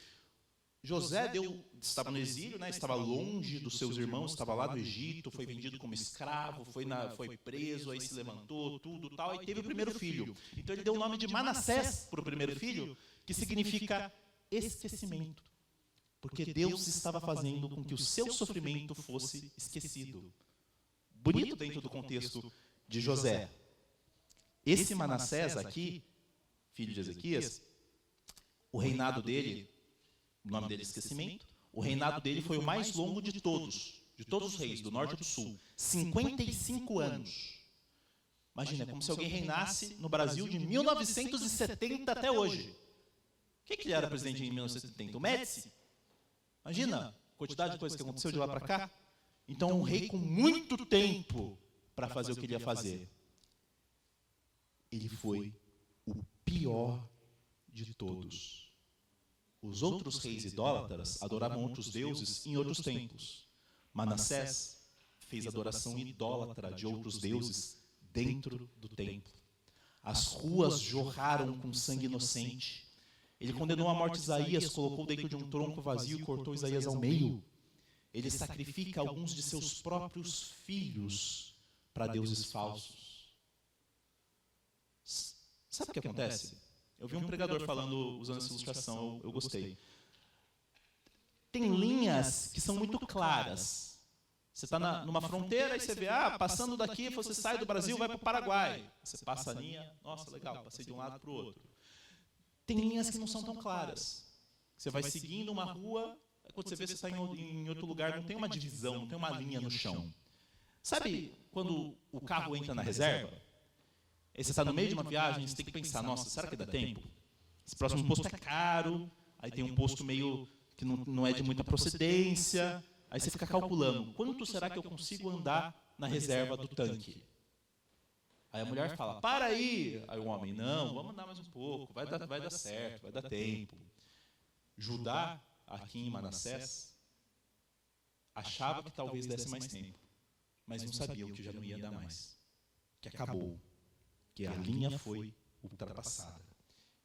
José estava no exílio, né, estava longe dos seus irmãos, estava lá no Egito, foi vendido como escravo, foi preso, aí se levantou, tudo tal, e teve o primeiro filho. Então ele deu o nome de Manassés para o primeiro filho, que significa esquecimento. Porque Deus estava fazendo com que o seu sofrimento fosse esquecido. Bonito dentro do contexto de José. Esse Manassés aqui, filho de Ezequias, o reinado dele, o nome dele é esquecimento, o reinado dele foi o mais longo de todos os reis, do norte e do sul. 55 anos. Imagina, é como se alguém reinasse no Brasil de 1970 até hoje. Quem que ele era presidente em 1970? O Médici? Imagina a quantidade de coisas que aconteceu de lá para cá. Então, um rei com muito tempo para fazer o que ele ia fazer. Ele foi o pior de todos. Os outros reis idólatras adoravam outros deuses em outros templos. Manassés fez adoração idólatra de outros deuses dentro do templo. As ruas jorraram com sangue inocente. Ele condenou à morte Isaías, colocou dentro de um tronco vazio e cortou Isaías ao meio. Ele sacrifica alguns de seus próprios filhos para deuses falsos. Sabe o que acontece? Eu vi um pregador falando, usando essa ilustração, eu gostei. Tem linhas que são muito claras. Você está numa fronteira e você vê, passando daqui, você sai do Brasil, vai para o Paraguai. Você passa a linha, nossa, legal, passei de um lado para o outro. Tem linhas que não são tão claras. Você vai seguindo uma rua, quando você vê, você está em outro lugar, não tem uma divisão, não tem uma linha no chão. Sabe quando o carro entra na reserva? Aí você está no meio de uma viagem, você tem que pensar, nossa, será que dá tempo? Esse próximo posto é caro, aí tem um posto meio que não é de muita procedência, aí você fica calculando, quanto será que eu consigo andar na reserva do tanque? Aí a mulher fala, para aí! Aí o homem, não, vamos andar mais um pouco, vai dar certo, vai dar tempo. Judá, aqui em Manassés, achava que talvez desse mais tempo, mas não sabiam que já não ia dar mais, que acabou. Que a linha foi ultrapassada.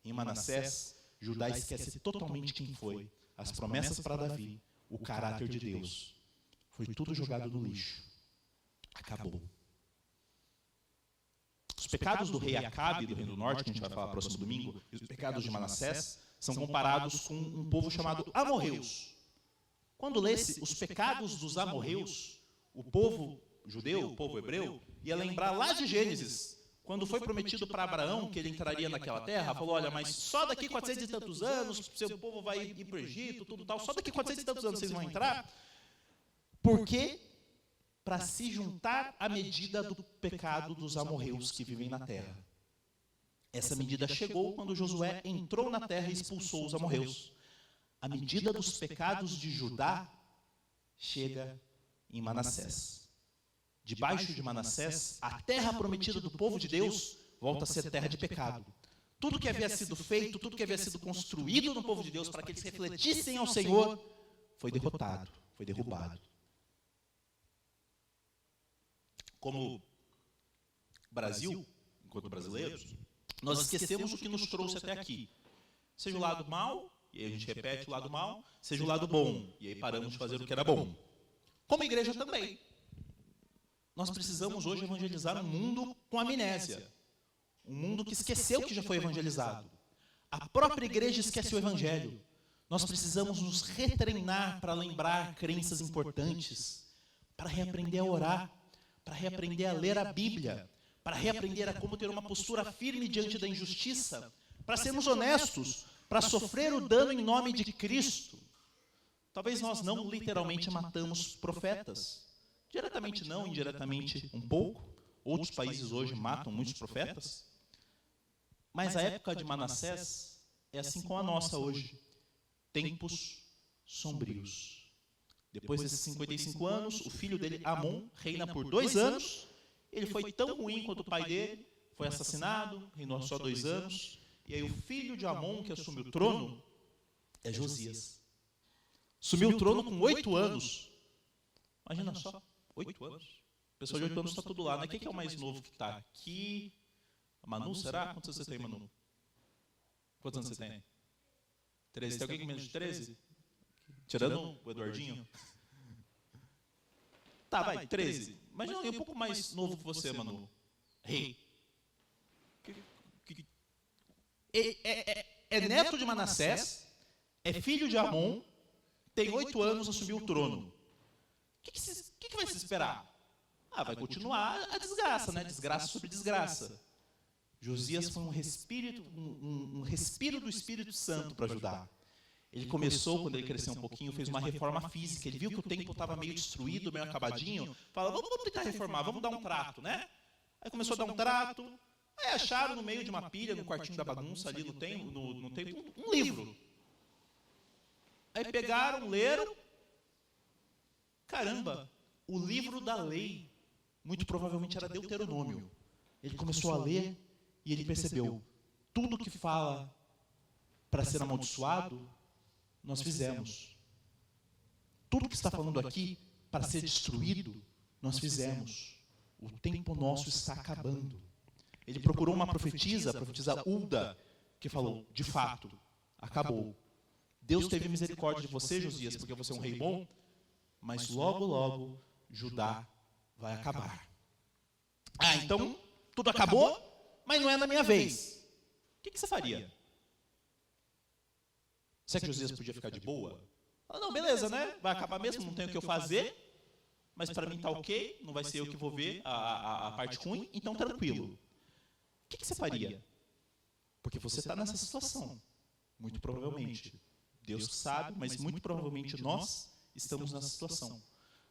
Em Manassés, Judá esquece totalmente quem foi, as promessas para Davi, o caráter de Deus. Foi tudo jogado no lixo. Acabou. Os pecados do rei Acabe, do reino do norte, que a gente vai falar próximo domingo, e os pecados de Manassés, são comparados com um povo chamado amorreus. Quando lesse os pecados dos amorreus, o povo judeu, o povo hebreu, ia lembrar lá de Gênesis, quando foi prometido para Abraão que ele entraria naquela terra, falou, olha, mas só daqui 400 e tantos anos, seu povo vai ir para o Egito, tudo tal, só daqui 400 e tantos anos vocês vão entrar, porque para se juntar à medida do pecado dos amorreus que vivem na terra. Essa medida chegou quando Josué entrou na terra e expulsou os amorreus. A medida dos pecados de Judá chega em Manassés. Debaixo de Manassés, a terra prometida do povo de Deus volta a ser terra de pecado. Tudo que havia sido feito, tudo que havia sido construído no povo de Deus para que eles refletissem ao Senhor, foi derrotado, foi derrubado. Como Brasil, enquanto brasileiros, nós esquecemos o que nos trouxe até aqui. Seja o lado mal, e aí a gente repete o lado mal, seja o lado bom, e aí paramos de fazer o que era bom. Como igreja também. Nós precisamos hoje evangelizar um mundo com amnésia. Um mundo que esqueceu que já foi evangelizado. A própria igreja esquece o evangelho. Nós precisamos nos retreinar para lembrar crenças importantes, para reaprender a orar, para reaprender a ler a Bíblia, para reaprender a como ter uma postura firme diante da injustiça, para sermos honestos, para sofrer o dano em nome de Cristo. Talvez nós não literalmente matamos profetas. Diretamente não, indiretamente um pouco. Outros países hoje matam muitos profetas. Mas a época de Manassés é assim como a nossa hoje. Tempos sombrios. Depois desses 55 anos, o filho dele, Amon, reina por 2 anos. Ele foi tão ruim quanto o pai dele, foi assassinado, reinou só 2 anos. E aí o filho de Amon, que assume o trono, é Josias. Assumiu o trono com 8 anos. Imagina só, 8 anos. O pessoal de 8 anos está tudo lá, né? Quem que é o mais novo que está aqui? A Manu, será? Quantos você tem, Manu? Quantos anos você tem? 13. Tem alguém com menos de 13? Tirando o Eduardinho? Tá, vai, 13. Imagina alguém um pouco mais novo que você, Manu. Rei. É neto de Manassés, é filho de Amon, tem 8 anos, assumiu o trono. O que vai se esperar? Vai continuar a desgraça, né? Desgraça sobre desgraça. Josias foi um respiro do Espírito Santo para Judá. Ele começou, quando ele cresceu um pouquinho, fez uma reforma física. Ele viu que o templo estava meio destruído, meio acabadinho. Falou, vamos tentar reformar, vamos dar um trato, né? Aí começou a dar um trato. Aí acharam no meio de uma pilha, no quartinho da bagunça, ali no templo, um livro. Aí pegaram, leram. Caramba, o livro da lei, muito provavelmente era Deuteronômio. Ele começou a ler e ele percebeu, tudo que fala para ser amaldiçoado, nós fizemos. Tudo que está falando aqui para ser destruído, nós fizemos. O tempo nosso está acabando. Ele procurou uma profetisa, a profetisa Hulda, que falou, de fato, acabou. Deus teve misericórdia de você, Josias, porque você é um rei bom, mas logo, logo, Judá vai acabar. Então, tudo acabou, mas não é na minha vez. O que você faria? Será que Josias podia ficar de boa? Não, beleza, né? Vai acabar mesmo, não tem o que eu fazer, mas para mim está ok, não vai ser eu que vou ver a parte ruim, então tranquilo. O que você faria? Porque você está nessa situação, muito provavelmente. Deus sabe, mas muito provavelmente nós estamos nessa situação.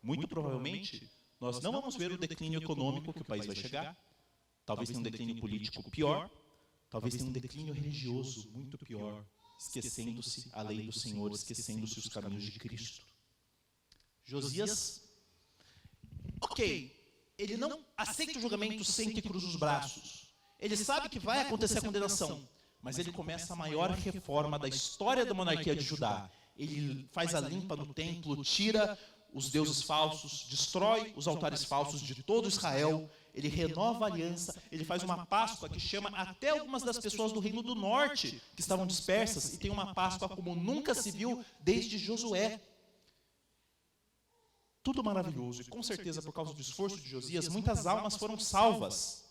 Muito provavelmente nós não vamos ver o declínio econômico que o país vai chegar, talvez tenha um declínio político pior, talvez tenha um declínio religioso muito pior, esquecendo-se a lei do Senhor, esquecendo-se os caminhos de Cristo. Josias, ok, ele não aceita o julgamento sem que cruze os braços. Ele sabe que vai acontecer a condenação, mas ele começa a maior reforma da história da monarquia de Judá. Ele faz a limpa no templo, tira os deuses falsos, destrói os altares falsos de todo Israel, ele renova a aliança, ele faz uma Páscoa que chama até algumas das pessoas do Reino do Norte, que estavam dispersas, e tem uma Páscoa como nunca se viu desde Josué. Tudo maravilhoso, e com certeza por causa do esforço de Josias, muitas almas foram salvas.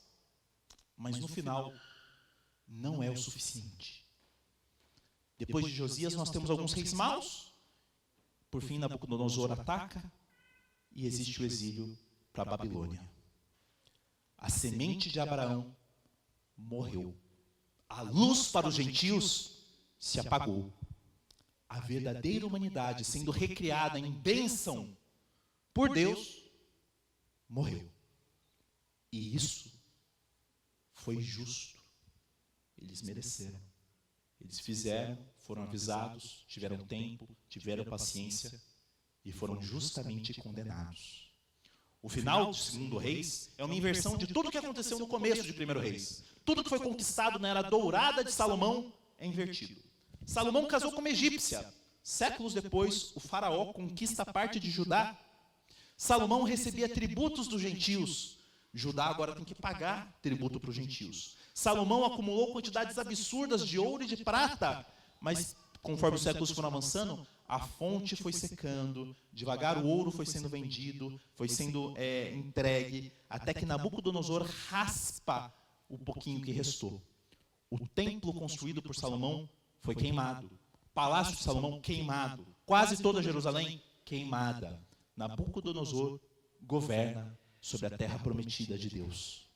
Mas no final, não é o suficiente. Depois de Josias, nós temos alguns reis maus. Por fim, Nabucodonosor ataca e existe o exílio para a Babilônia. A semente de Abraão morreu. A luz para os gentios se apagou. A verdadeira humanidade, sendo recriada em bênção por Deus, morreu. E isso foi justo. Eles mereceram. Eles fizeram, foram avisados, tiveram tempo, tiveram paciência e foram justamente condenados. O final de 2º Reis é uma inversão de tudo o que aconteceu no começo de 1º Reis. Tudo que foi conquistado na era dourada de Salomão é invertido. Salomão casou com uma egípcia. Séculos depois, o faraó conquista parte de Judá. Salomão recebia tributos dos gentios. Judá agora tem que pagar tributo para os gentios. Salomão acumulou quantidades absurdas de ouro e de prata, mas conforme os séculos foram avançando, a fonte foi secando, devagar o ouro foi sendo vendido, foi sendo entregue, até que Nabucodonosor raspa o pouquinho que restou. O templo construído por Salomão foi queimado. O palácio de Salomão queimado. Quase toda Jerusalém queimada. Nabucodonosor governa sobre a terra prometida de Deus.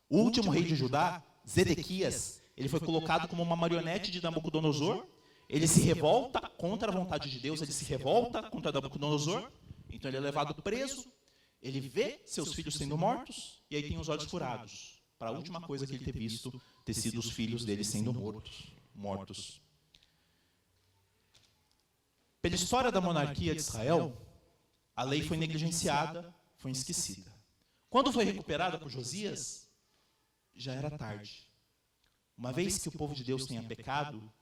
O último rei de Judá, Zedequias, ele foi colocado como uma marionete de Nabucodonosor. Ele se revolta contra a vontade de Deus, ele se revolta contra Nabucodonosor. Então ele é levado preso, ele vê seus filhos sendo mortos, e aí tem os olhos furados. Para a última coisa que ele ter visto, ter sido os filhos dele sendo mortos. Pela história da monarquia de Israel, a lei foi negligenciada, foi esquecida. Quando foi recuperada por Josias, já era tarde. Uma vez que o povo de Deus tenha pecado,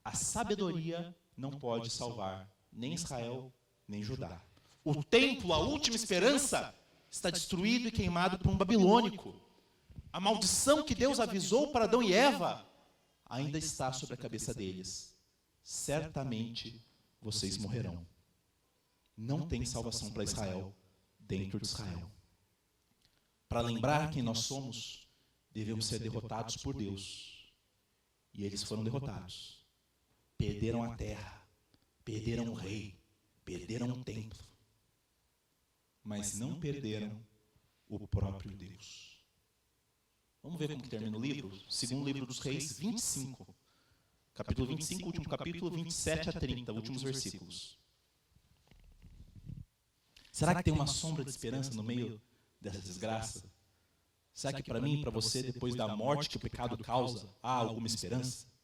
A sabedoria não pode salvar nem Israel, nem Judá. O templo, a última esperança, está destruído e queimado por um babilônico. A maldição que Deus avisou para Adão e Eva ainda está sobre a cabeça deles. Certamente vocês morrerão. Não tem salvação para Israel dentro de Israel. Para lembrar quem nós somos, devemos ser derrotados por Deus. E eles foram derrotados. Perderam a terra, perderam o rei, perderam o templo. Mas não perderam o próprio Deus. Vamos ver como que termina o livro? Segundo livro dos Reis, 25. Capítulo 25, último capítulo, 27 a 30, últimos versículos. Será que tem uma sombra de esperança no meio dessa desgraça? Será que para mim e para você, depois da morte que o pecado causa, há alguma esperança?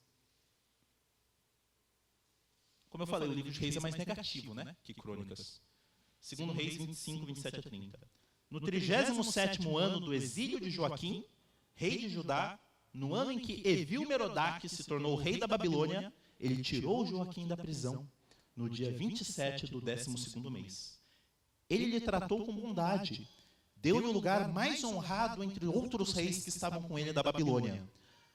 Como eu falei, o livro de Reis é mais negativo, né, que Crônicas. Segundo Reis 25, 27 a 30. No 37º ano do exílio de Joaquim, rei de Judá, no ano em que Evil-Merodach se tornou rei da Babilônia, ele tirou Joaquim da prisão, no dia 27 do 12º mês. Ele lhe tratou com bondade, deu-lhe o lugar mais honrado entre outros reis que estavam com ele da Babilônia.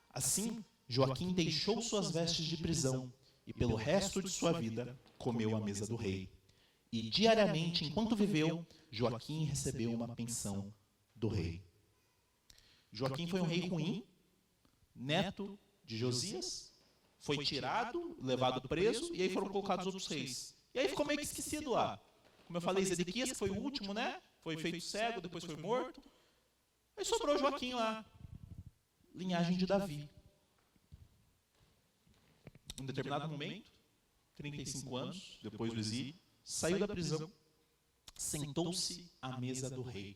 Assim, Joaquim deixou suas vestes de prisão e, pelo resto de sua vida, comeu à mesa do rei. E, diariamente, enquanto viveu, Joaquim recebeu uma pensão do rei. Joaquim foi um rei ruim, neto de Josias, foi tirado, levado preso, e aí foram colocados outros reis. E aí ficou meio que esquecido lá. Como eu falei, Zedequias, que foi o último, né? Foi feito cego, depois foi morto. Aí sobrou Joaquim lá, linhagem de Davi. Em um determinado momento, 35 anos, depois do exílio, saiu da prisão, sentou-se à mesa do rei.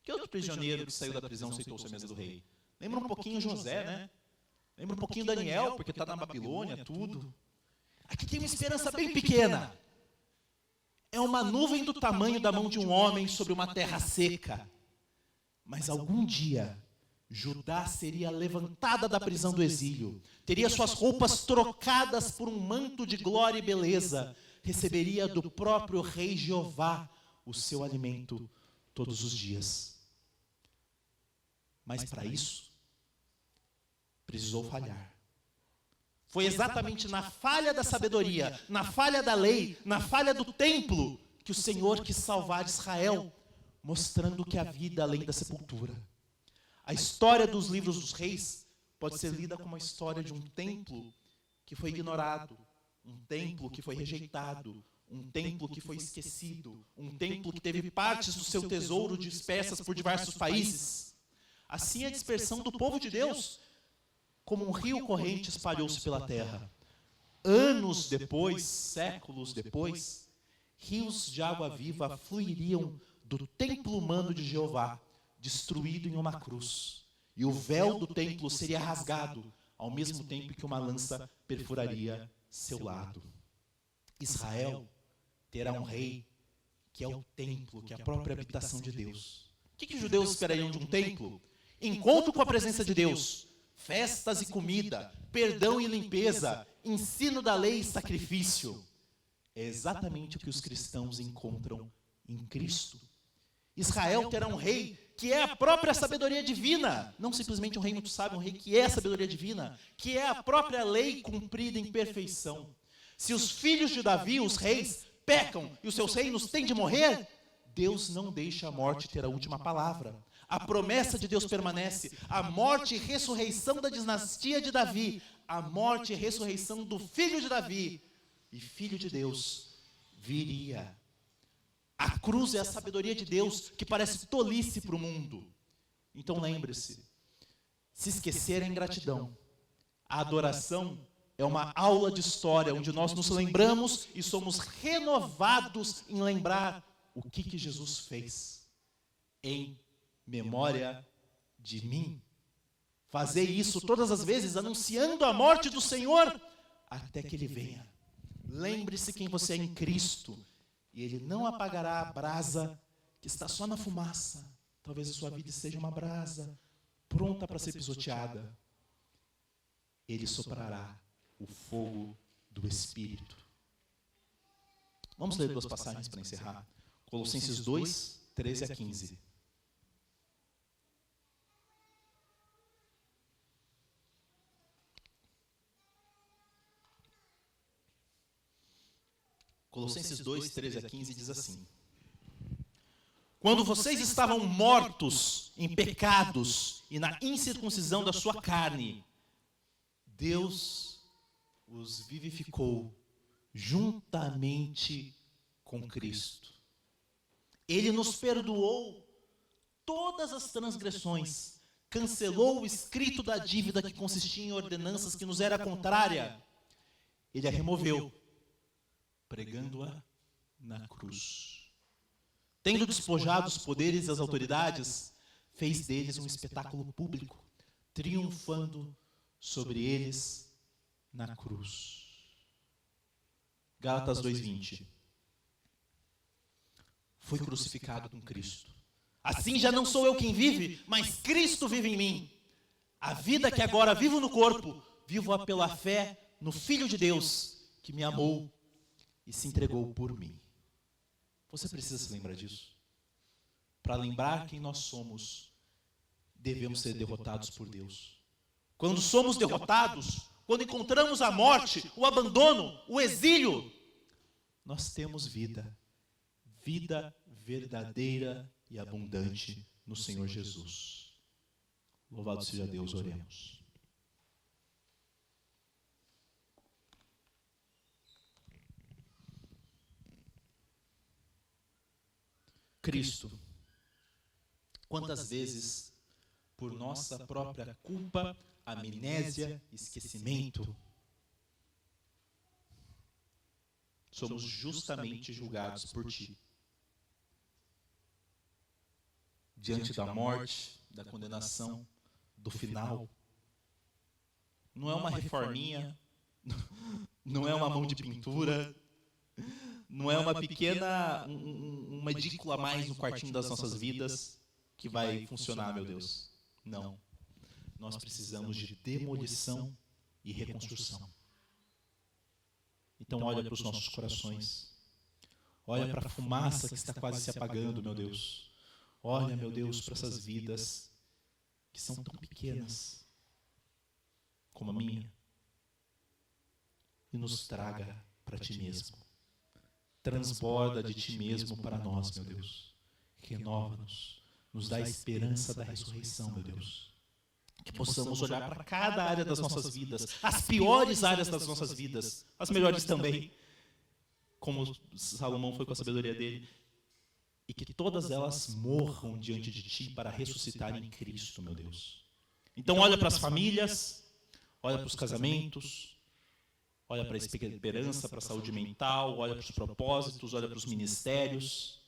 Que outro prisioneiro que saiu da prisão sentou-se à mesa do rei? Lembra um pouquinho José, né? Lembra um pouquinho Daniel, porque está na Babilônia, tudo. Aqui tem uma esperança bem pequena. É uma nuvem do tamanho da mão de um homem sobre uma terra seca. Mas algum dia, Judá seria levantada da prisão do exílio, teria suas roupas trocadas por um manto de glória e beleza, receberia do próprio rei Jeová o seu alimento todos os dias. Mas para isso, precisou falhar. Foi exatamente na falha da sabedoria, na falha da lei, na falha do templo, que o Senhor quis salvar Israel, mostrando que há vida além da sepultura. A história dos livros dos reis pode ser lida como a história de um templo que foi ignorado, um templo que foi rejeitado, um templo que foi esquecido, um templo que teve partes do seu tesouro dispersas por diversos países. Assim, a dispersão do povo de Deus, como um rio corrente, espalhou-se pela terra. Anos depois, séculos depois, rios de água viva fluiriam do templo humano de Jeová, destruído em uma cruz. E o véu do templo seria rasgado, ao mesmo tempo que uma lança perfuraria seu lado. Israel terá um rei que é o templo, que é a própria habitação de Deus. O que os judeus esperariam de um templo? Encontro com a presença de Deus, festas e comida, perdão e limpeza, ensino da lei e sacrifício. É exatamente o que os cristãos encontram em Cristo. Israel terá um rei que é a própria sabedoria divina, não simplesmente um rei muito sábio, um rei que é a sabedoria divina, que é a própria lei cumprida em perfeição. Se os filhos de Davi, os reis, pecam e os seus reinos têm de morrer, Deus não deixa a morte ter a última palavra. A promessa de Deus permanece. A morte e ressurreição da dinastia de Davi, a morte e ressurreição do filho de Davi e filho de Deus viria. A cruz é a sabedoria de Deus que parece tolice para o mundo. Então lembre-se, se esquecer é ingratidão. A adoração é uma aula de história onde nós nos lembramos e somos renovados em lembrar o que Jesus fez em memória de mim. Fazer isso todas as vezes, anunciando a morte do Senhor até que Ele venha. Lembre-se quem você é em Cristo, e Ele não apagará a brasa que está só na fumaça. Talvez a sua vida seja uma brasa pronta para ser pisoteada. Ele soprará o fogo do Espírito. Vamos ler duas passagens para encerrar. Colossenses 2, 13 a 15. Colossenses 2, 13 a 15 diz assim: quando vocês estavam mortos em pecados e na incircuncisão da sua carne, Deus os vivificou juntamente com Cristo. Ele nos perdoou todas as transgressões, cancelou o escrito da dívida que consistia em ordenanças que nos era contrária. Ele a removeu, pregando-a na cruz. Tendo despojado os poderes e as autoridades, fez deles um espetáculo público, triunfando sobre eles na cruz. Gálatas 2:20. Fui crucificado com Cristo. Assim já não sou eu quem vive, mas Cristo vive em mim. A vida que agora vivo no corpo, vivo-a pela fé no Filho de Deus, que me amou e se entregou por mim. Você precisa se lembrar disso. Para lembrar quem nós somos, devemos ser derrotados por Deus. Quando somos derrotados, quando encontramos a morte, o abandono, o exílio, nós temos vida. Vida verdadeira e abundante no Senhor Jesus. Louvado seja Deus, oremos. Cristo, quantas vezes, por nossa própria culpa, amnésia, esquecimento, somos justamente julgados por Ti. Diante da morte, da condenação, do final. Não é uma reforminha, não é uma mão de pintura, não é uma pequena, uma edícula a mais no quartinho das nossas vidas que vai funcionar, meu Deus. Não. Nós precisamos de demolição e reconstrução. Então olha para os nossos corações. Olha para a fumaça que está quase se apagando, meu Deus. Olha, meu Deus, para essas vidas que são tão pequenas como a minha. E nos traga para Ti mesmo. Transborda de Ti mesmo para nós, meu Deus. Renova-nos. Nos dá a esperança da ressurreição, meu Deus. Que possamos olhar para cada área das nossas vidas, as piores áreas das nossas vidas, as melhores também, como Salomão foi com a sabedoria dele, e que todas elas morram diante de Ti para ressuscitar em Cristo, meu Deus. Então olha para as famílias, olha para os casamentos, olha para a esperança, para a saúde mental, olha para os propósitos, olha para os ministérios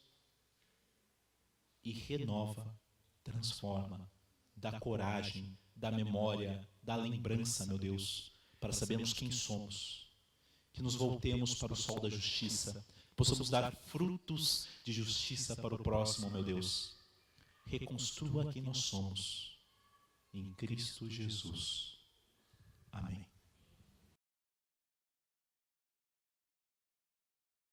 e renova, transforma, dá coragem, dá memória, dá lembrança, meu Deus, para sabermos quem somos, que nos voltemos para o sol da justiça, possamos dar frutos de justiça para o próximo, meu Deus. Reconstrua quem nós somos, em Cristo Jesus. Amém.